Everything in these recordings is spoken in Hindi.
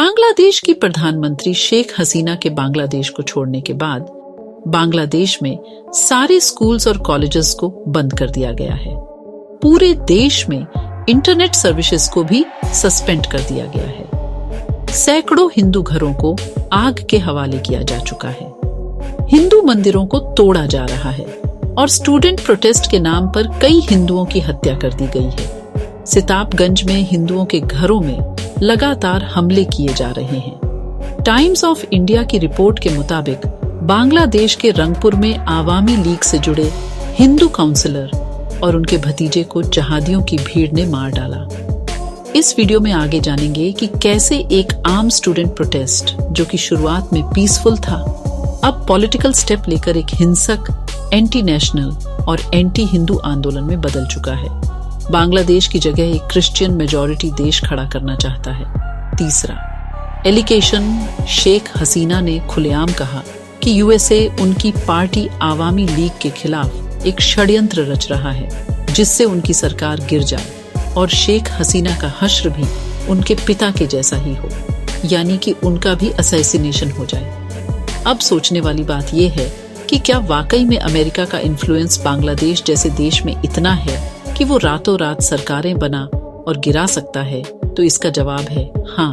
बांग्लादेश की प्रधानमंत्री शेख हसीना के बांग्लादेश को छोड़ने के बाद बांग्लादेश में सारे स्कूल्स और कॉलेजेस को बंद कर दिया गया है। पूरे देश में इंटरनेट सर्विसेज को भी सस्पेंड कर दिया गया है। सैकड़ों हिंदू घरों को आग के हवाले किया जा चुका है। हिंदू मंदिरों को तोड़ा जा रहा है और स्टूडेंट प्रोटेस्ट के नाम पर कई हिंदुओं की हत्या कर दी गई है। सिताबगंज में हिंदुओं के घरों में लगातार हमले किए जा रहे हैं। टाइम्स ऑफ इंडिया की रिपोर्ट के मुताबिक बांग्लादेश के रंगपुर में आवामी लीग से जुड़े हिंदू काउंसलर और उनके भतीजे को जहादियों की भीड़ ने मार डाला। इस वीडियो में आगे जानेंगे कि कैसे एक आम स्टूडेंट प्रोटेस्ट जो कि शुरुआत में पीसफुल था, अब पॉलिटिकल स्टेप लेकर एक हिंसक, एंटी नेशनल और एंटी हिंदू आंदोलन में बदल चुका है। बांग्लादेश की जगह एक क्रिश्चियन मेजॉरिटी देश खड़ा करना चाहता है। तीसरा, एलिगेशन शेख हसीना ने खुलेआम कहा कि यूएसए उनकी पार्टी आवामी लीग के खिलाफ एक षड्यंत्र रच रहा है जिससे उनकी सरकार गिर जाए और शेख हसीना का हश्र भी उनके पिता के जैसा ही हो, यानी कि उनका भी असैसिनेशन हो जाए। अब सोचने वाली बात यह है कि क्या वाकई में अमेरिका का इन्फ्लुएंस बांग्लादेश जैसे देश में इतना है कि वो रातों रात सरकारें बना और गिरा सकता है? तो इसका जवाब है हाँ।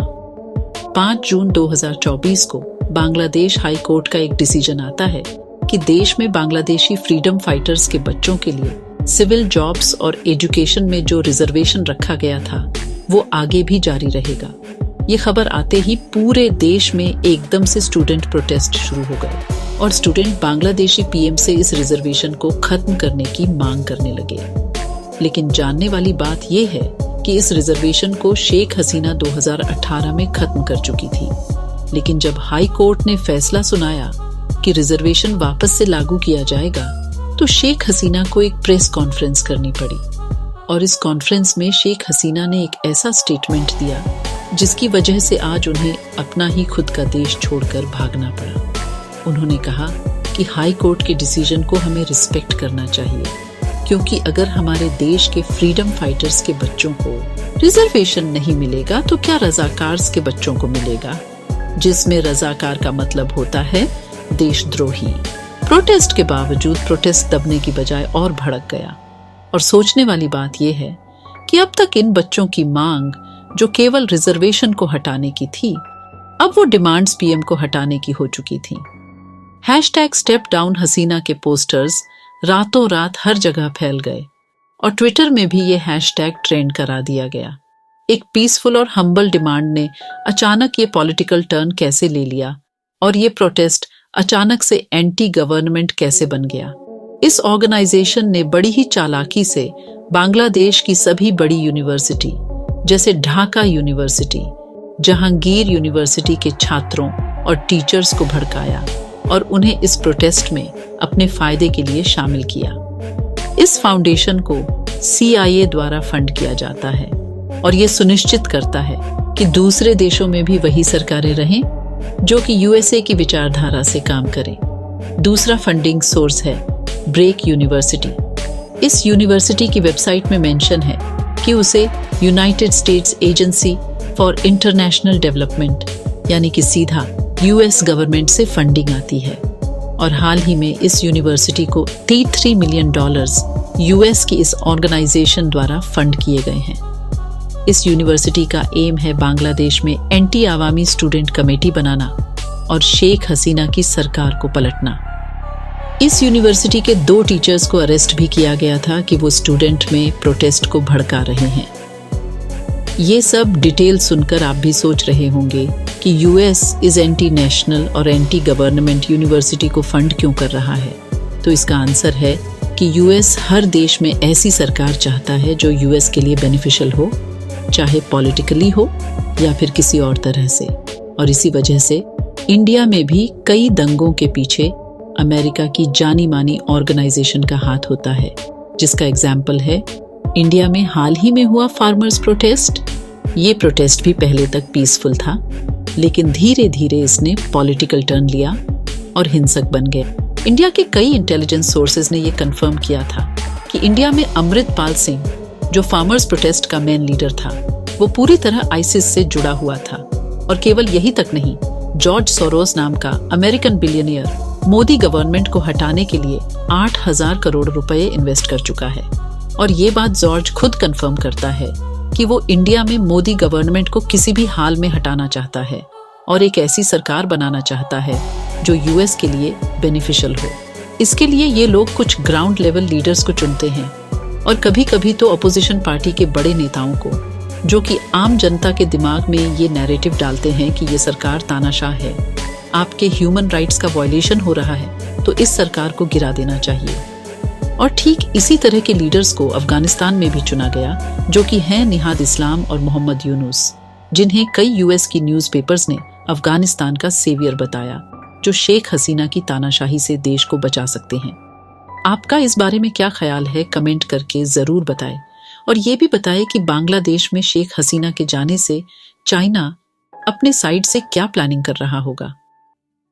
5 जून 2024 को बांग्लादेश हाई कोर्ट का एक डिसीजन आता है कि देश में बांग्लादेशी फ्रीडम फाइटर्स के बच्चों के लिए सिविल जॉब्स और एजुकेशन में जो रिजर्वेशन रखा गया था वो आगे भी जारी रहेगा। ये खबर आते ही पूरे देश में एकदम से स्टूडेंट प्रोटेस्ट शुरू हो गए और स्टूडेंट बांग्लादेशी पीएम से इस रिजर्वेशन को खत्म करने की मांग करने लगे। लेकिन जानने वाली बात यह है कि इस रिजर्वेशन को शेख हसीना 2018 में खत्म कर चुकी थी। लेकिन जब हाई कोर्ट ने फैसला सुनाया कि रिजर्वेशन वापस से लागू किया जाएगा तो शेख हसीना को एक प्रेस कॉन्फ्रेंस करनी पड़ी और इस कॉन्फ्रेंस में शेख हसीना ने एक ऐसा स्टेटमेंट दिया जिसकी वजह से आज उन्हें अपना ही खुद का देश छोड़कर भागना पड़ा। उन्होंने कहा कि हाई कोर्ट के डिसीजन को हमें रिस्पेक्ट करना चाहिए, क्योंकि अगर हमारे देश के फ्रीडम फाइटर्स के बच्चों को रिजर्वेशन नहीं मिलेगा तो क्या रजाकार्स के बच्चों को मिलेगा, जिसमें रजाकार का मतलब होता है देशद्रोही। प्रोटेस्ट के बावजूद प्रोटेस्ट दबने की बजाय और भड़क गया और सोचने वाली बात यह है कि अब तक इन बच्चों की मांग जो केवल रिजर्वेशन को हटाने की थी, अब वो डिमांड्स पीएम को हटाने की हो चुकी थी। #स्टेप डाउन हसीना के पोस्टर्स रातों रात हर जगह फैल गए और ट्विटर में भी ये हैशटैग ट्रेंड करा दिया गया। एक पीसफुल और हम्बल डिमांड ने अचानक ये पॉलिटिकल टर्न कैसे ले लिया और ये प्रोटेस्ट अचानक से एंटी गवर्नमेंट कैसे बन गया? इस ऑर्गेनाइजेशन ने बड़ी ही चालाकी से बांग्लादेश की सभी बड़ी यूनिवर्सिटी जैसे ढाका यूनिवर्सिटी, जहांगीर यूनिवर्सिटी के छात्रों और टीचर्स को भड़काया और उन्हें इस प्रोटेस्ट में अपने फायदे के लिए शामिल किया। इस फाउंडेशन को CIA द्वारा फंड किया जाता है और ये सुनिश्चित करता है कि दूसरे देशों में भी वही सरकारें रहें जो कि USA की विचारधारा से काम करें। दूसरा फंडिंग सोर्स है ब्रेक यूनिवर्सिटी। इस यूनिवर्सिटी की वेबसाइट में मेंशन है कि उसे United states agency for international development यानी कि सीधा US गवर्नमेंट से फंडिंग आती है और हाल ही में इस यूनिवर्सिटी को $33 मिलियन US की इस ऑर्गेनाइजेशन द्वारा फंड किए गए हैं। इस यूनिवर्सिटी का एम है बांग्लादेश में एंटी आवामी स्टूडेंट कमेटी बनाना और शेख हसीना की सरकार को पलटना। इस यूनिवर्सिटी के 2 टीचर्स को अरेस्ट भी किया गया था कि वो स्टूडेंट में प्रोटेस्ट को भड़का रहे हैं। ये सब डिटेल सुनकर आप भी सोच रहे होंगे कि US इज एंटी नेशनल और एंटी गवर्नमेंट यूनिवर्सिटी को फंड क्यों कर रहा है? तो इसका आंसर है कि US हर देश में ऐसी सरकार चाहता है जो US के लिए बेनिफिशियल हो, चाहे पॉलिटिकली हो या फिर किसी और तरह से। और इसी वजह से इंडिया में भी कई दंगों के पीछे अमेरिका की जानी मानी ऑर्गेनाइजेशन का हाथ होता है, जिसका एग्जाम्पल है इंडिया में हाल ही में हुआ फार्मर्स प्रोटेस्ट। ये प्रोटेस्ट भी पहले तक पीसफुल था, लेकिन धीरे धीरे इसने पॉलिटिकल टर्न लिया और हिंसक बन गया। इंडिया के कई इंटेलिजेंस सोर्सेज ने यह कंफर्म किया था कि इंडिया में अमृतपाल सिंह, जो फार्मर्स प्रोटेस्ट का मेन लीडर था, वो पूरी तरह आईसिस से जुड़ा हुआ था और केवल यही तक नहीं, जॉर्ज सोरोस नाम का अमेरिकन बिलियनियर मोदी गवर्नमेंट को हटाने के लिए 8,000 करोड़ रुपए इन्वेस्ट कर चुका है। और ये बात जॉर्ज खुद कंफर्म करता है कि वो इंडिया में मोदी गवर्नमेंट को किसी भी हाल में हटाना चाहता है और एक ऐसी सरकार बनाना चाहता है जो यूएस के लिए बेनिफिशियल हो। इसके लिए ये लोग कुछ ग्राउंड लेवल लीडर्स को चुनते हैं और कभी कभी तो अपोजिशन पार्टी के बड़े नेताओं को, जो कि आम जनता के दिमाग में ये नैरेटिव डालते हैं कि ये सरकार तानाशाह है, आपके ह्यूमन राइट्स का वायलेशन हो रहा है, तो इस सरकार को गिरा देना चाहिए। और ठीक इसी तरह के लीडर्स को अफगानिस्तान में भी चुना गया, जो कि हैं निहाद इस्लाम और मोहम्मद यूनुस, जिन्हें कई यूएस की न्यूज़पेपर्स ने अफगानिस्तान का सेवियर बताया, जो शेख हसीना की तानाशाही से देश को बचा सकते हैं। आपका इस बारे में क्या ख्याल है, कमेंट करके जरूर बताएं। और ये भी बताएं कि बांग्लादेश में शेख हसीना के जाने से चाइना अपने साइड से क्या प्लानिंग कर रहा होगा।